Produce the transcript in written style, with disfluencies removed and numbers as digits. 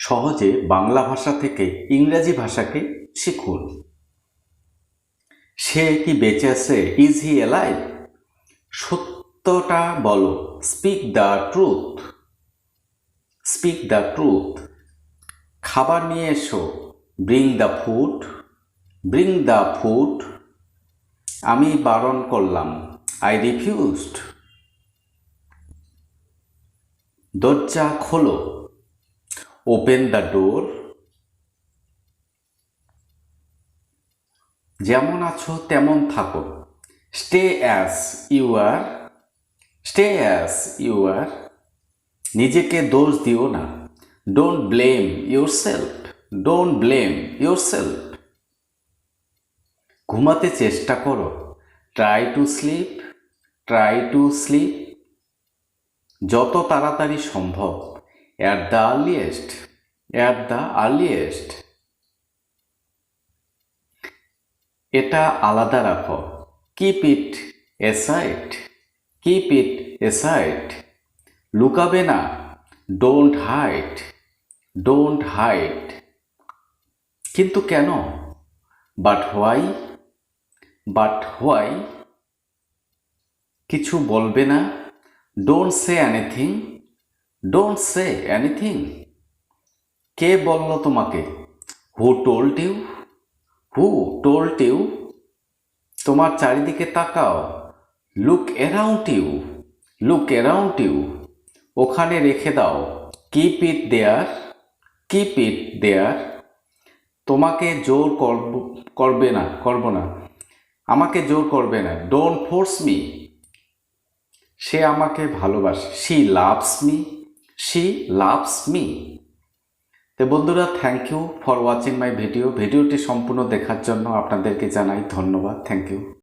সহজে বাংলা ভাষা থেকে ইংরেজি ভাষাকে শিখুন। সে কি বেঁচে আছে? Is he alive? সত্যটা বলো। Speak the truth. Speak the truth. খাবার নিয়ে এসো। Bring the food. Bring the food. আমি বারণ করলাম। I refused. দরজা খোলো। Open the door. যেমন আছো তেমন থাকো। Stay as you are. Stay as you are. নিজেকে দোষ দিও না। Don't blame yourself. Don't blame yourself. ঘুমাতে চেষ্টা করো। Try to sleep. Try to sleep. যত তাড়াতাড়ি সম্ভব। At the earliest. At the earliest. এটা আলাদা রাখো। Keep it aside. Keep it aside. লুকাবে না। Don't hide. Don't hide. কিন্তু কেন? But why? But why? কিছু বলবে না। Don't say anything. Don't say anything. কে বলল তোমাকে? Who told you? Who told you? তোমার চারিদিকে তাকাও। Look around you. Look around you. ওখানে রেখে দাও। Keep it there. Keep it there. তোমাকে জোর করব না। আমাকে জোর করবে না। Don't force me. সে আমাকে ভালোবাসে। She loves me. She loves me. তো বন্ধুরা, thank you for watching my video. ভিডিওটি সম্পূর্ণ দেখার জন্য আপনাদেরকে জানাই ধন্যবাদ। Thank you.